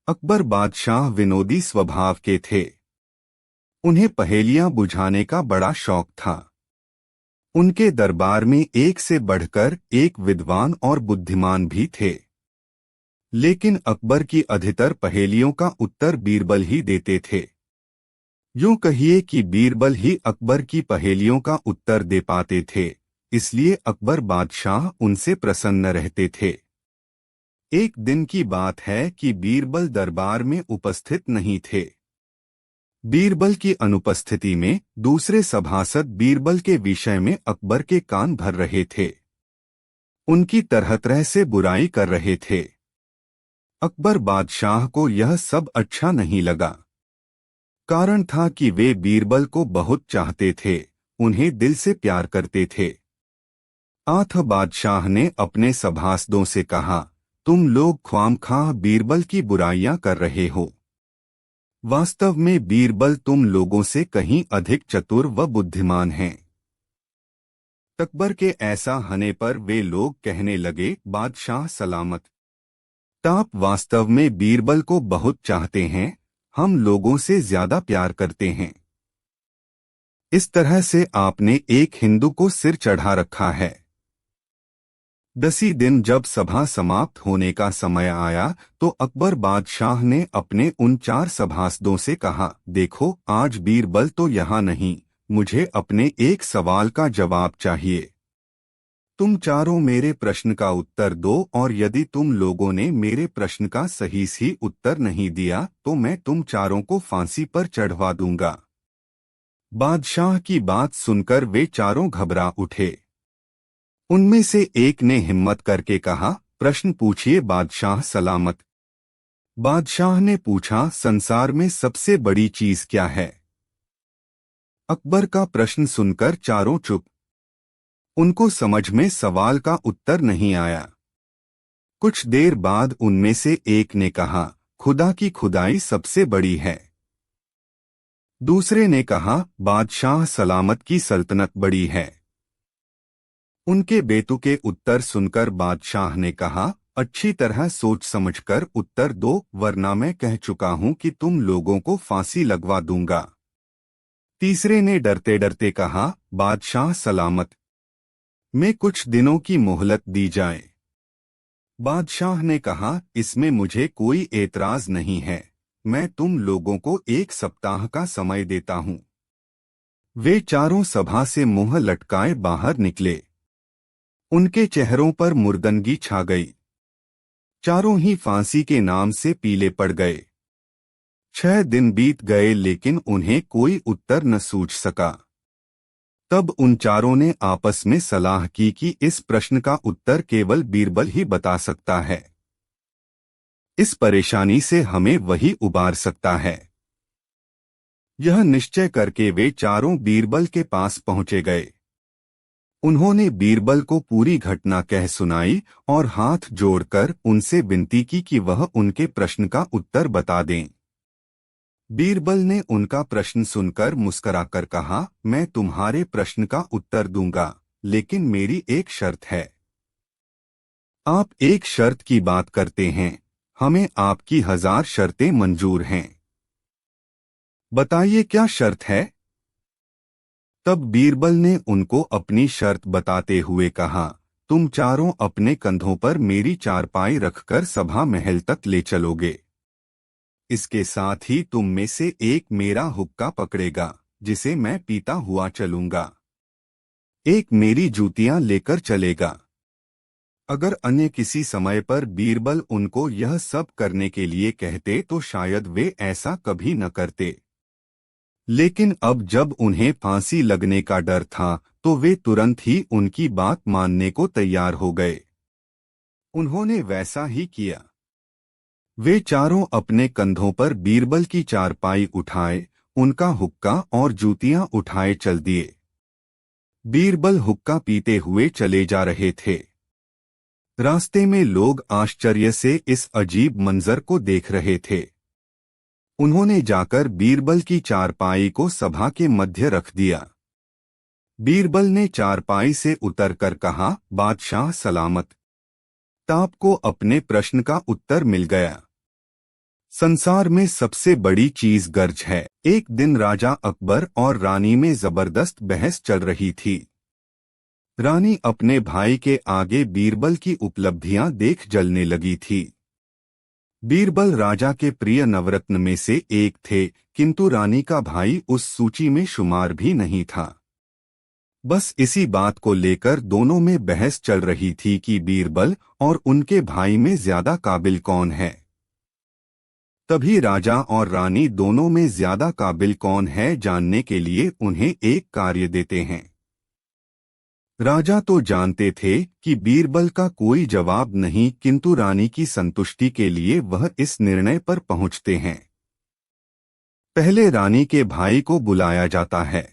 अकबर बादशाह विनोदी स्वभाव के थे। उन्हें पहेलियां बुझाने का बड़ा शौक था। उनके दरबार में एक से बढ़कर एक विद्वान और बुद्धिमान भी थे। लेकिन अकबर की अधिकतर पहेलियों का उत्तर बीरबल ही देते थे। यूं कहिए कि बीरबल ही अकबर की पहेलियों का उत्तर दे पाते थे, इसलिए अकबर बादशाह उनसे प्रसन्न रहते थे। एक दिन की बात है कि बीरबल दरबार में उपस्थित नहीं थे। बीरबल की अनुपस्थिति में दूसरे सभासद बीरबल के विषय में अकबर के कान भर रहे थे। उनकी तरह तरह से बुराई कर रहे थे। अकबर बादशाह को यह सब अच्छा नहीं लगा। कारण था कि वे बीरबल को बहुत चाहते थे, उन्हें दिल से प्यार करते थे। आठ बादशाह ने अपने सभासदों से कहा, तुम लोग ख्वामख्वाह बीरबल की बुराइयां कर रहे हो। वास्तव में बीरबल तुम लोगों से कहीं अधिक चतुर व बुद्धिमान हैं। अकबर के ऐसा होने पर वे लोग कहने लगे, बादशाह सलामत। आप वास्तव में बीरबल को बहुत चाहते हैं, हम लोगों से ज्यादा प्यार करते हैं। इस तरह से आपने एक हिंदू को सिर चढ़ा रखा है। 10 दिन जब सभा समाप्त होने का समय आया तो अकबर बादशाह ने अपने उन 4 सभासदों से कहा, देखो आज बीरबल तो यहाँ नहीं, मुझे अपने एक सवाल का जवाब चाहिए। तुम चारों मेरे प्रश्न का उत्तर दो और यदि तुम लोगों ने मेरे प्रश्न का सही उत्तर नहीं दिया तो मैं तुम चारों को फांसी पर चढ़वा दूंगा। बादशाह की बात सुनकर वे चारों घबरा उठे। उनमें से एक ने हिम्मत करके कहा, प्रश्न पूछिए बादशाह सलामत। बादशाह ने पूछा, संसार में सबसे बड़ी चीज क्या है? अकबर का प्रश्न सुनकर चारों चुप। उनको समझ में सवाल का उत्तर नहीं आया। कुछ देर बाद उनमें से एक ने कहा, खुदा की खुदाई सबसे बड़ी है। दूसरे ने कहा, बादशाह सलामत की सल्तनत बड़ी है। उनके बेतुके उत्तर सुनकर बादशाह ने कहा, अच्छी तरह सोच समझकर उत्तर दो, वरना मैं कह चुका हूं कि तुम लोगों को फांसी लगवा दूंगा। तीसरे ने डरते डरते कहा, बादशाह सलामत, मैं कुछ दिनों की मोहलत दी जाए। बादशाह ने कहा, इसमें मुझे कोई एतराज नहीं है, मैं तुम लोगों को 1 सप्ताह का समय देता हूं। वे चारों सभा से मुंह लटकाए बाहर निकले। उनके चेहरों पर मुर्दनगी छा गई। चारों ही फांसी के नाम से पीले पड़ गए। 6 दिन बीत गए लेकिन उन्हें कोई उत्तर न सूझ सका। तब उन चारों ने आपस में सलाह की कि इस प्रश्न का उत्तर केवल बीरबल ही बता सकता है। इस परेशानी से हमें वही उबार सकता है। यह निश्चय करके वे चारों बीरबल के पास पहुंचे गए। उन्होंने बीरबल को पूरी घटना कह सुनाई और हाथ जोड़कर उनसे विनती की कि वह उनके प्रश्न का उत्तर बता दें। बीरबल ने उनका प्रश्न सुनकर मुस्कुराकर कहा, मैं तुम्हारे प्रश्न का उत्तर दूंगा, लेकिन मेरी एक शर्त है। आप एक शर्त की बात करते हैं, हमें आपकी 1000 शर्तें मंजूर हैं। बताइए क्या शर्त है? तब बीरबल ने उनको अपनी शर्त बताते हुए कहा, तुम चारों अपने कंधों पर मेरी चारपाई रखकर सभा महल तक ले चलोगे। इसके साथ ही तुम में से एक मेरा हुक्का पकड़ेगा, जिसे मैं पीता हुआ चलूंगा। एक मेरी जूतियां लेकर चलेगा। अगर अन्य किसी समय पर बीरबल उनको यह सब करने के लिए कहते तो शायद वे ऐसा कभी न करते। लेकिन अब जब उन्हें फांसी लगने का डर था तो वे तुरंत ही उनकी बात मानने को तैयार हो गए। उन्होंने वैसा ही किया। वे चारों अपने कंधों पर बीरबल की चारपाई उठाए, उनका हुक्का और जूतियां उठाए चल दिए। बीरबल हुक्का पीते हुए चले जा रहे थे। रास्ते में लोग आश्चर्य से इस अजीब मंजर को देख रहे थे। उन्होंने जाकर बीरबल की चारपाई को सभा के मध्य रख दिया। बीरबल ने चारपाई से उतरकर कहा, बादशाह सलामत। आपको अपने प्रश्न का उत्तर मिल गया। संसार में सबसे बड़ी चीज गर्ज है। एक दिन राजा अकबर और रानी में जबरदस्त बहस चल रही थी। रानी अपने भाई के आगे बीरबल की उपलब्धियां देख जलने लगी थी। बीरबल राजा के प्रिय नवरत्न में से एक थे, किंतु रानी का भाई उस सूची में शुमार भी नहीं था। बस इसी बात को लेकर दोनों में बहस चल रही थी कि बीरबल और उनके भाई में ज्यादा काबिल कौन है। तभी राजा और रानी दोनों में ज्यादा काबिल कौन है जानने के लिए उन्हें एक कार्य देते हैं। राजा तो जानते थे कि बीरबल का कोई जवाब नहीं, किंतु रानी की संतुष्टि के लिए वह इस निर्णय पर पहुंचते हैं। पहले रानी के भाई को बुलाया जाता है।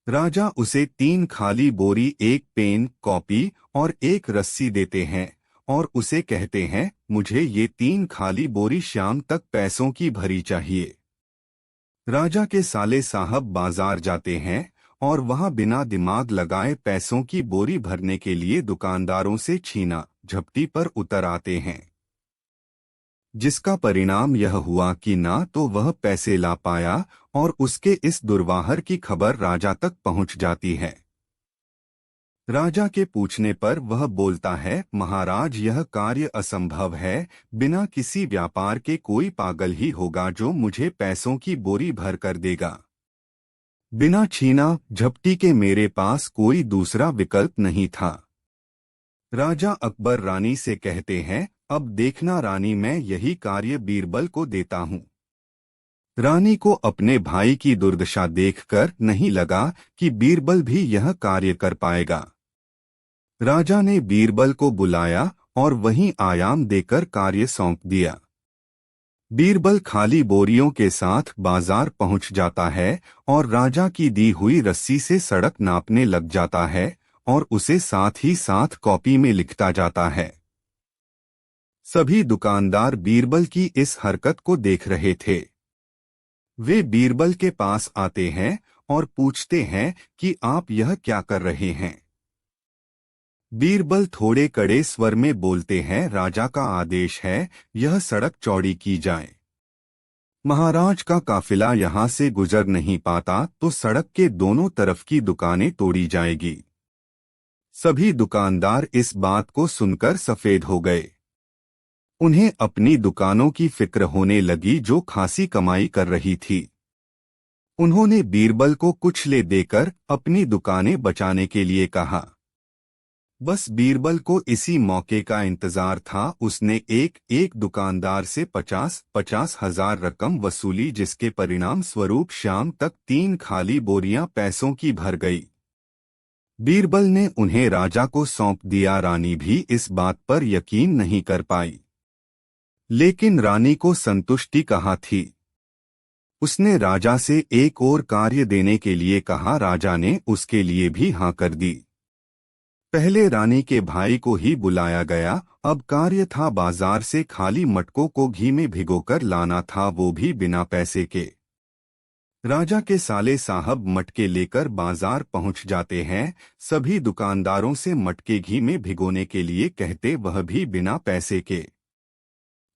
राजा उसे 3 खाली बोरी, एक पेन, कॉपी और एक रस्सी देते हैं और उसे कहते हैं, मुझे ये 3 खाली बोरी शाम तक पैसों की भरी चाहिए। राजा के साले साहब बाजार जाते हैं और वहां बिना दिमाग लगाए पैसों की बोरी भरने के लिए दुकानदारों से छीना झपटी पर उतर आते हैं, जिसका परिणाम यह हुआ कि ना तो वह पैसे ला पाया और उसके इस दुर्वाहर की खबर राजा तक पहुंच जाती है। राजा के पूछने पर वह बोलता है, महाराज यह कार्य असंभव है। बिना किसी व्यापार के कोई पागल ही होगा जो मुझे पैसों की बोरी भर कर देगा। बिना छीना झपटी के मेरे पास कोई दूसरा विकल्प नहीं था। राजा अकबर रानी से कहते हैं, अब देखना रानी, मैं यही कार्य बीरबल को देता हूँ। रानी को अपने भाई की दुर्दशा देखकर नहीं लगा कि बीरबल भी यह कार्य कर पाएगा। राजा ने बीरबल को बुलाया और वहीं आयाम देकर कार्य सौंप दिया। बीरबल खाली बोरियों के साथ बाजार पहुंच जाता है और राजा की दी हुई रस्सी से सड़क नापने लग जाता है और उसे साथ ही साथ कॉपी में लिखता जाता है। सभी दुकानदार बीरबल की इस हरकत को देख रहे थे। वे बीरबल के पास आते हैं और पूछते हैं कि आप यह क्या कर रहे हैं। बीरबल थोड़े कड़े स्वर में बोलते हैं, राजा का आदेश है, यह सड़क चौड़ी की जाए। महाराज का काफिला यहाँ से गुजर नहीं पाता तो सड़क के दोनों तरफ की दुकानें तोड़ी जाएगी। सभी दुकानदार इस बात को सुनकर सफेद हो गए। उन्हें अपनी दुकानों की फिक्र होने लगी जो खासी कमाई कर रही थी। उन्होंने बीरबल को कुछ ले देकर अपनी दुकानें बचाने के लिए कहा। बस बीरबल को इसी मौके का इंतजार था। उसने एक एक दुकानदार से 50-50 हजार रकम वसूली, जिसके परिणाम स्वरूप शाम तक 3 खाली बोरियां पैसों की भर गई। बीरबल ने उन्हें राजा को सौंप दिया। रानी भी इस बात पर यकीन नहीं कर पाई, लेकिन रानी को संतुष्टि कहाँ थी। उसने राजा से एक और कार्य देने के लिए कहा। राजा ने उसके लिए भी हाँ कर दी। पहले रानी के भाई को ही बुलाया गया। अब कार्य था बाजार से खाली मटकों को घी में भिगोकर लाना था, वो भी बिना पैसे के। राजा के साले साहब मटके लेकर बाजार पहुंच जाते हैं। सभी दुकानदारों से मटके घी में भिगोने के लिए कहते, वह भी बिना पैसे के।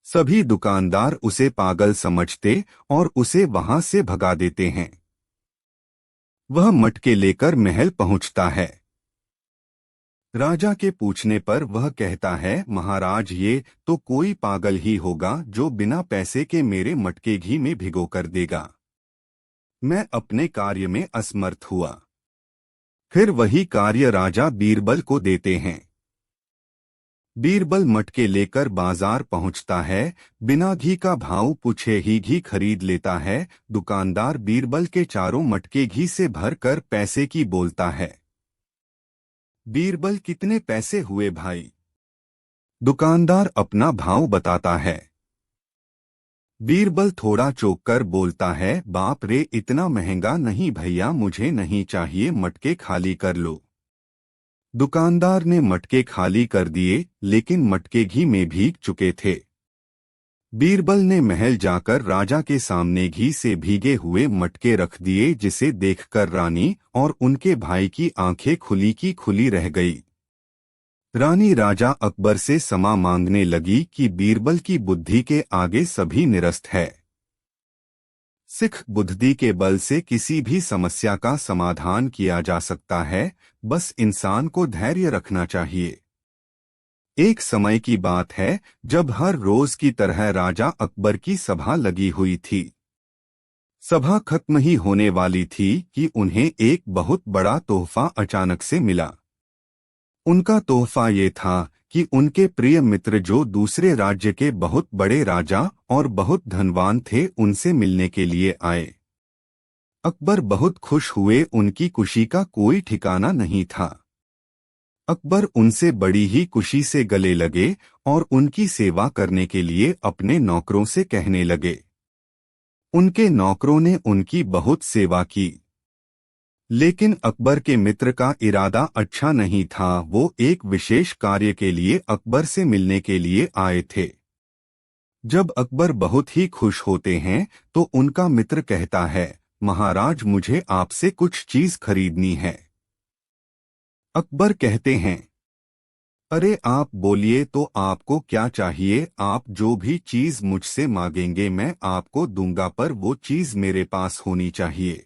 सभी दुकानदार उसे पागल समझते और उसे वहां से भगा देते हैं। वह मटके लेकर महल पहुंचता है। राजा के पूछने पर वह कहता है, महाराज ये तो कोई पागल ही होगा जो बिना पैसे के मेरे मटके घी में भिगो कर देगा। मैं अपने कार्य में असमर्थ हुआ। फिर वही कार्य राजा बीरबल को देते हैं। बीरबल मटके लेकर बाजार पहुंचता है। बिना घी का भाव पूछे ही घी खरीद लेता है। दुकानदार बीरबल के चारों मटके घी से भरकर पैसे की बोलता है। बीरबल, कितने पैसे हुए भाई? दुकानदार अपना भाव बताता है। बीरबल थोड़ा चौंक कर बोलता है, बाप रे, इतना महंगा नहीं भैया, मुझे नहीं चाहिए, मटके खाली कर लो। दुकानदार ने मटके खाली कर दिए, लेकिन मटके घी में भीग चुके थे। बीरबल ने महल जाकर राजा के सामने घी से भीगे हुए मटके रख दिए, जिसे देखकर रानी और उनके भाई की आंखें खुली की खुली रह गई। रानी राजा अकबर से क्षमा मांगने लगी कि बीरबल की बुद्धि के आगे सभी निरस्त है। सिख बुद्धि के बल से किसी भी समस्या का समाधान किया जा सकता है, बस इंसान को धैर्य रखना चाहिए। एक समय की बात है जब हर रोज की तरह राजा अकबर की सभा लगी हुई थी। सभा खत्म ही होने वाली थी कि उन्हें एक बहुत बड़ा तोहफा अचानक से मिला। उनका तोहफा ये था कि उनके प्रिय मित्र जो दूसरे राज्य के बहुत बड़े राजा और बहुत धनवान थे उनसे मिलने के लिए आए। अकबर बहुत खुश हुए, उनकी खुशी का कोई ठिकाना नहीं था। अकबर उनसे बड़ी ही खुशी से गले लगे और उनकी सेवा करने के लिए अपने नौकरों से कहने लगे। उनके नौकरों ने उनकी बहुत सेवा की, लेकिन अकबर के मित्र का इरादा अच्छा नहीं था। वो एक विशेष कार्य के लिए अकबर से मिलने के लिए आए थे। जब अकबर बहुत ही खुश होते हैं तो उनका मित्र कहता है, महाराज मुझे आपसे कुछ चीज खरीदनी है। अकबर कहते हैं, अरे आप बोलिए तो आपको क्या चाहिए, आप जो भी चीज मुझसे मांगेंगे मैं आपको दूंगा, पर वो चीज मेरे पास होनी चाहिए।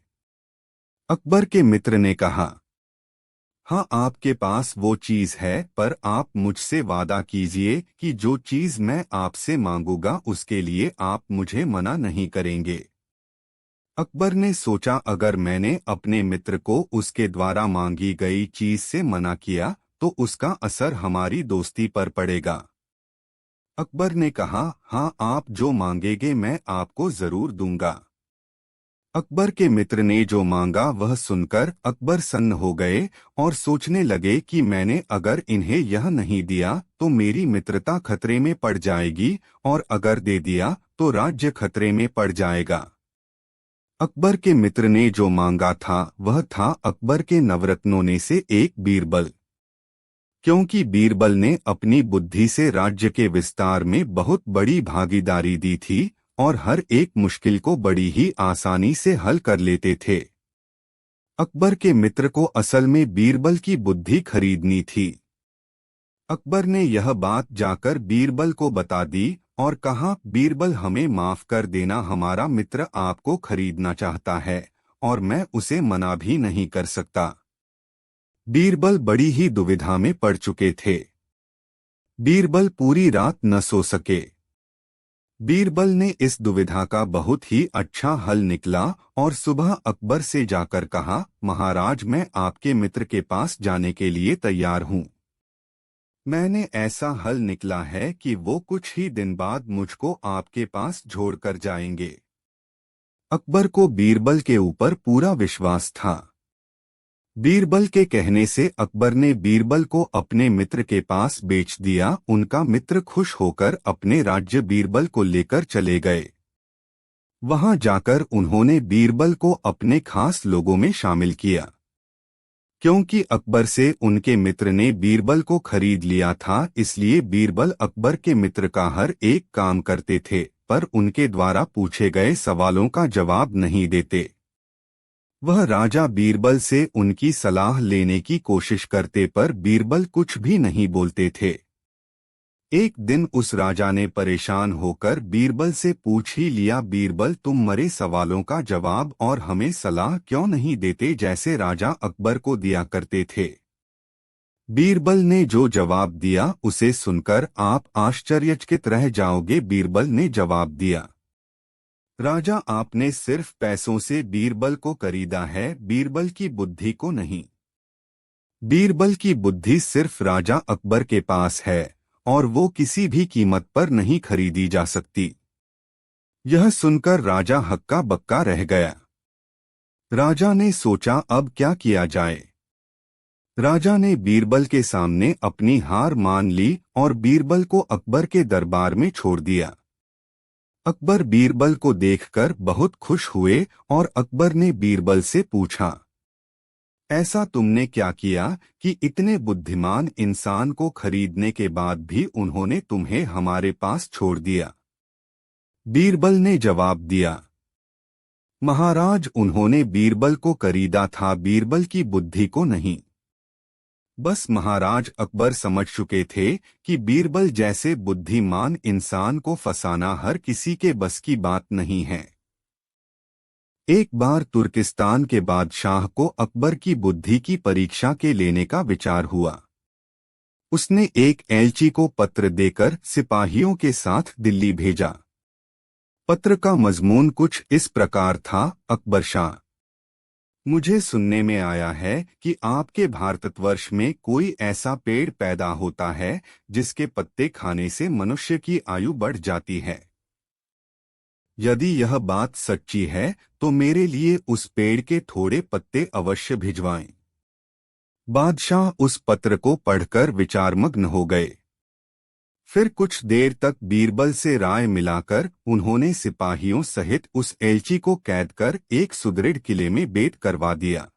अकबर के मित्र ने कहा, हाँ आपके पास वो चीज है, पर आप मुझसे वादा कीजिए कि जो चीज मैं आपसे मांगूंगा उसके लिए आप मुझे मना नहीं करेंगे। अकबर ने सोचा, अगर मैंने अपने मित्र को उसके द्वारा मांगी गई चीज से मना किया तो उसका असर हमारी दोस्ती पर पड़ेगा। अकबर ने कहा, हाँ आप जो मांगेंगे मैं आपको जरूर दूंगा। अकबर के मित्र ने जो मांगा वह सुनकर अकबर सन्न हो गए और सोचने लगे कि मैंने अगर इन्हें यह नहीं दिया तो मेरी मित्रता खतरे में पड़ जाएगी, और अगर दे दिया तो राज्य खतरे में पड़ जाएगा। अकबर के मित्र ने जो मांगा था वह था अकबर के नवरत्नों में से एक बीरबल। क्योंकि बीरबल ने अपनी बुद्धि से राज्य के विस्तार में बहुत बड़ी भागीदारी दी थी और हर एक मुश्किल को बड़ी ही आसानी से हल कर लेते थे। अकबर के मित्र को असल में बीरबल की बुद्धि खरीदनी थी। अकबर ने यह बात जाकर बीरबल को बता दी और कहा, बीरबल हमें माफ कर देना, हमारा मित्र आपको खरीदना चाहता है और मैं उसे मना भी नहीं कर सकता। बीरबल बड़ी ही दुविधा में पड़ चुके थे। बीरबल पूरी रात न सो सके। बीरबल ने इस दुविधा का बहुत ही अच्छा हल निकला और सुबह अकबर से जाकर कहा, महाराज मैं आपके मित्र के पास जाने के लिए तैयार हूँ। मैंने ऐसा हल निकला है कि वो कुछ ही दिन बाद मुझको आपके पास छोड़कर जाएंगे। अकबर को बीरबल के ऊपर पूरा विश्वास था। बीरबल के कहने से अकबर ने बीरबल को अपने मित्र के पास बेच दिया। उनका मित्र खुश होकर अपने राज्य बीरबल को लेकर चले गए। वहां जाकर उन्होंने बीरबल को अपने खास लोगों में शामिल किया। क्योंकि अकबर से उनके मित्र ने बीरबल को खरीद लिया था, इसलिए बीरबल अकबर के मित्र का हर एक काम करते थे, पर उनके द्वारा पूछे गए सवालों का जवाब नहीं देते। वह राजा बीरबल से उनकी सलाह लेने की कोशिश करते पर बीरबल कुछ भी नहीं बोलते थे। एक दिन उस राजा ने परेशान होकर बीरबल से पूछ ही लिया, बीरबल तुम मरे सवालों का जवाब और हमें सलाह क्यों नहीं देते जैसे राजा अकबर को दिया करते थे। बीरबल ने जो जवाब दिया उसे सुनकर आप आश्चर्यचकित रह जाओगे। बीरबल ने जवाब दिया, राजा आपने सिर्फ पैसों से बीरबल को खरीदा है, बीरबल की बुद्धि को नहीं। बीरबल की बुद्धि सिर्फ राजा अकबर के पास है और वो किसी भी कीमत पर नहीं खरीदी जा सकती। यह सुनकर राजा हक्का बक्का रह गया। राजा ने सोचा अब क्या किया जाए। राजा ने बीरबल के सामने अपनी हार मान ली और बीरबल को अकबर के दरबार में छोड़ दिया। अकबर बीरबल को देखकर बहुत खुश हुए और अकबर ने बीरबल से पूछा, ऐसा तुमने क्या किया कि इतने बुद्धिमान इंसान को खरीदने के बाद भी उन्होंने तुम्हें हमारे पास छोड़ दिया। बीरबल ने जवाब दिया, महाराज उन्होंने बीरबल को खरीदा था, बीरबल की बुद्धि को नहीं। बस महाराज अकबर समझ चुके थे कि बीरबल जैसे बुद्धिमान इंसान को फंसाना हर किसी के बस की बात नहीं है। एक बार तुर्किस्तान के बादशाह को अकबर की बुद्धि की परीक्षा के लेने का विचार हुआ। उसने एक एलची को पत्र देकर सिपाहियों के साथ दिल्ली भेजा। पत्र का मजमून कुछ इस प्रकार था। अकबर शाह, मुझे सुनने में आया है कि आपके भारतवर्ष में कोई ऐसा पेड़ पैदा होता है जिसके पत्ते खाने से मनुष्य की आयु बढ़ जाती है। यदि यह बात सच्ची है तो मेरे लिए उस पेड़ के थोड़े पत्ते अवश्य भिजवाएं। बादशाह उस पत्र को पढ़कर विचारमग्न हो गए। फिर कुछ देर तक बीरबल से राय मिलाकर उन्होंने सिपाहियों सहित उस एलची को कैद कर एक सुदृढ़ किले में बेत करवा दिया।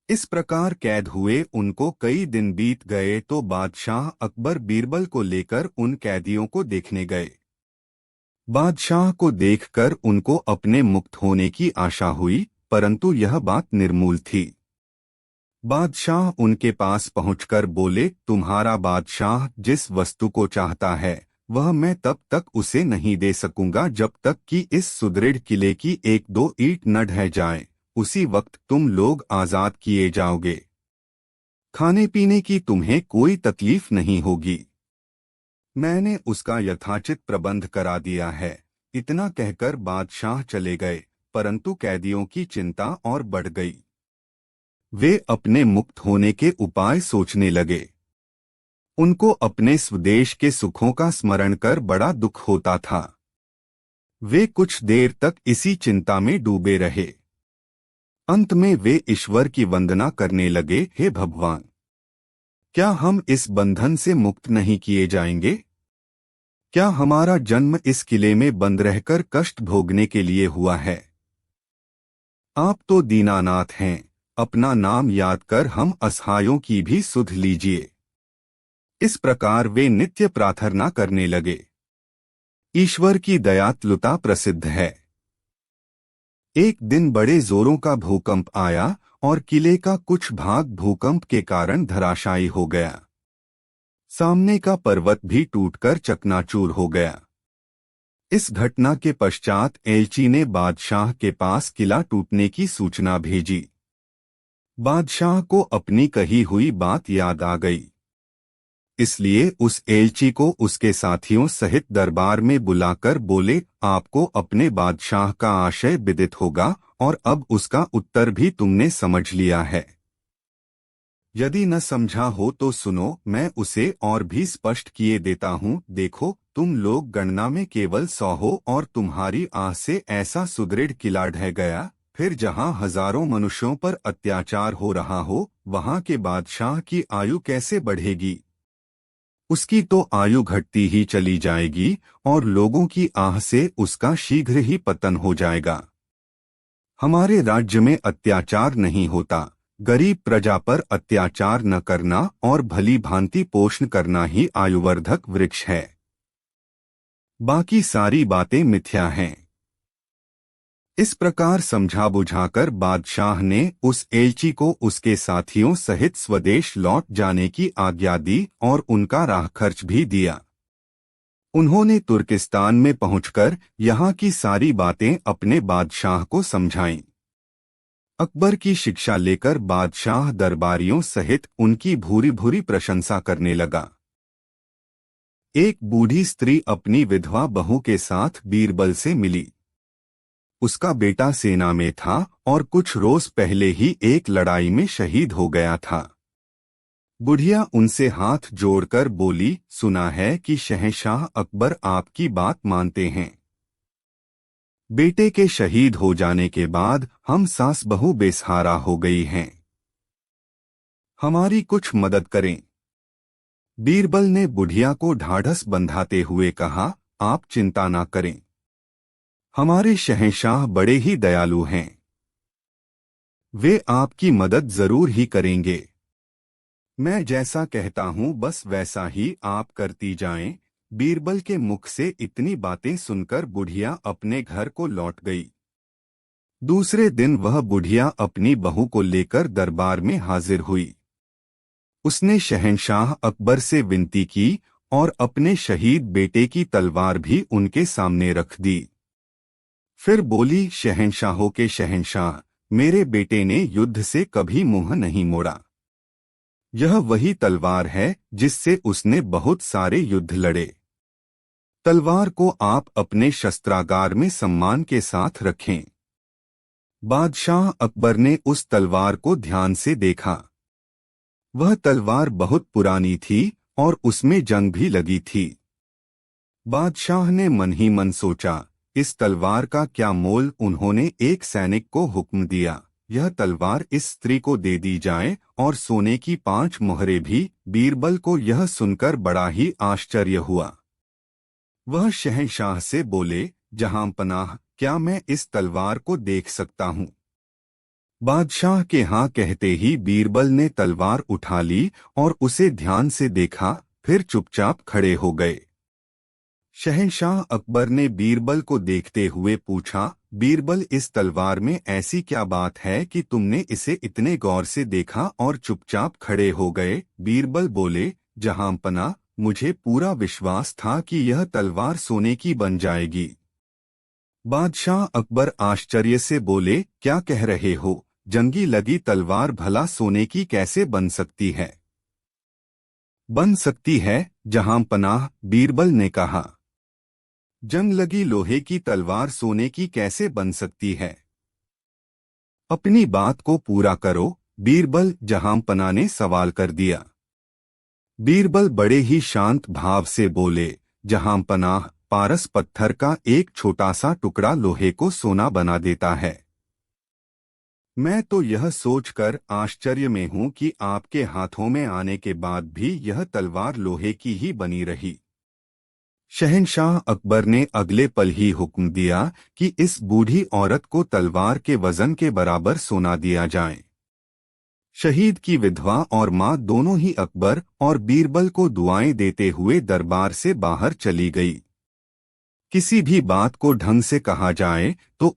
इस प्रकार कैद हुए उनको कई दिन बीत गए तो बादशाह अकबर बीरबल को लेकर उन कैदियों को देखने गए। बादशाह को देखकर उनको अपने मुक्त होने की आशा हुई, परंतु यह बात निर्मूल थी। बादशाह उनके पास पहुंचकर बोले, तुम्हारा बादशाह जिस वस्तु को चाहता है वह मैं तब तक उसे नहीं दे सकूंगा जब तक कि इस सुदृढ़ किले की एक दो ईंट न ढह जाए। उसी वक्त तुम लोग आजाद किए जाओगे। खाने पीने की तुम्हें कोई तकलीफ नहीं होगी। मैंने उसका यथाचित प्रबंध करा दिया है। इतना कहकर बादशाह चले गए, परंतु कैदियों की चिंता और बढ़ गई। वे अपने मुक्त होने के उपाय सोचने लगे। उनको अपने स्वदेश के सुखों का स्मरण कर बड़ा दुख होता था। वे कुछ देर तक इसी चिंता में डूबे रहे। अंत में वे ईश्वर की वंदना करने लगे, हे भगवान, क्या हम इस बंधन से मुक्त नहीं किए जाएंगे? क्या हमारा जन्म इस किले में बंद रहकर कष्ट भोगने के लिए हुआ है? आप तो दीनानाथ हैं, अपना नाम याद कर हम असहायों की भी सुध लीजिए। इस प्रकार वे नित्य प्रार्थना करने लगे। ईश्वर की दयालुता प्रसिद्ध है। एक दिन बड़े जोरों का भूकंप आया और किले का कुछ भाग भूकंप के कारण धराशायी हो गया। सामने का पर्वत भी टूटकर चकनाचूर हो गया। इस घटना के पश्चात एलची ने बादशाह के पास किला टूटने की सूचना भेजी। बादशाह को अपनी कही हुई बात याद आ गई, इसलिए उस एलची को उसके साथियों सहित दरबार में बुलाकर बोले, आपको अपने बादशाह का आशय विदित होगा और अब उसका उत्तर भी तुमने समझ लिया है। यदि न समझा हो तो सुनो, मैं उसे और भी स्पष्ट किए देता हूँ। देखो, तुम लोग गणना में केवल 100 हो और तुम्हारी आह से ऐसा सुदृढ़ किला ढह गया। फिर जहाँ हजारों मनुष्यों पर अत्याचार हो रहा हो, वहाँ के बादशाह की आयु कैसे बढ़ेगी? उसकी तो आयु घटती ही चली जाएगी और लोगों की आह से उसका शीघ्र ही पतन हो जाएगा। हमारे राज्य में अत्याचार नहीं होता। गरीब प्रजा पर अत्याचार न करना और भली भांति पोषण करना ही आयुवर्धक वृक्ष है। बाकी सारी बातें मिथ्या हैं। इस प्रकार समझा बुझाकर बादशाह ने उस एलची को उसके साथियों सहित स्वदेश लौट जाने की आज्ञा दी और उनका राह खर्च भी दिया। उन्होंने तुर्किस्तान में पहुंचकर यहाँ की सारी बातें अपने बादशाह को समझाईं। अकबर की शिक्षा लेकर बादशाह दरबारियों सहित उनकी भूरी भूरी प्रशंसा करने लगा। एक बूढ़ी स्त्री अपनी विधवा बहू के साथ बीरबल से मिली। उसका बेटा सेना में था और कुछ रोज पहले ही एक लड़ाई में शहीद हो गया था। बुढ़िया उनसे हाथ जोड़कर बोली, सुना है कि शहंशाह अकबर आपकी बात मानते हैं। बेटे के शहीद हो जाने के बाद हम सास बहू बेसहारा हो गई हैं। हमारी कुछ मदद करें। बीरबल ने बुढ़िया को ढाढ़स बंधाते हुए कहा, आप चिंता ना करें, हमारे शहंशाह बड़े ही दयालु हैं। वे आपकी मदद जरूर ही करेंगे। मैं जैसा कहता हूं बस वैसा ही आप करती जाएं। बीरबल के मुख से इतनी बातें सुनकर बुढ़िया अपने घर को लौट गई। दूसरे दिन वह बुढ़िया अपनी बहू को लेकर दरबार में हाजिर हुई। उसने शहंशाह अकबर से विनती की और अपने शहीद बेटे की तलवार भी उनके सामने रख दी। फिर बोली, शहंशाहों के शहंशाह, मेरे बेटे ने युद्ध से कभी मुंह नहीं मोड़ा। यह वही तलवार है जिससे उसने बहुत सारे युद्ध लड़े। तलवार को आप अपने शस्त्रागार में सम्मान के साथ रखें। बादशाह अकबर ने उस तलवार को ध्यान से देखा। वह तलवार बहुत पुरानी थी और उसमें जंग भी लगी थी। बादशाह ने मन ही मन सोचा, इस तलवार का क्या मोल। उन्होंने एक सैनिक को हुक्म दिया, यह तलवार इस स्त्री को दे दी जाए और सोने की 5 मोहरें भी। बीरबल को यह सुनकर बड़ा ही आश्चर्य हुआ। वह शहंशाह से बोले, जहांपनाह, क्या मैं इस तलवार को देख सकता हूँ? बादशाह के हाँ कहते ही बीरबल ने तलवार उठा ली और उसे ध्यान से देखा, फिर चुपचाप खड़े हो गए। शहंशाह अकबर ने बीरबल को देखते हुए पूछा, बीरबल, इस तलवार में ऐसी क्या बात है कि तुमने इसे इतने गौर से देखा और चुपचाप खड़े हो गए? बीरबल बोले, जहांपना, मुझे पूरा विश्वास था कि यह तलवार सोने की बन जाएगी। बादशाह अकबर आश्चर्य से बोले, क्या कह रहे हो? जंगी लगी तलवार भला सोने की कैसे बन सकती है? बन सकती है जहांपनाह, बीरबल ने कहा। जंग लगी लोहे की तलवार सोने की कैसे बन सकती है? अपनी बात को पूरा करो, बीरबल, जहांपना ने सवाल कर दिया। बीरबल बड़े ही शांत भाव से बोले, जहांपनाह, पारस पत्थर का एक छोटा सा टुकड़ा लोहे को सोना बना देता है। मैं तो यह सोचकर आश्चर्य में हूं कि आपके हाथों में आने के बाद भी यह तलवार लोहे की ही बनी रही। शहंशाह अकबर ने अगले पल ही हुक्म दिया कि इस बूढ़ी औरत को तलवार के वजन के बराबर सोना दिया जाए। शहीद की विधवा और मां दोनों ही अकबर और बीरबल को दुआएं देते हुए दरबार से बाहर चली गई। किसी भी बात को ढंग से कहा जाए तो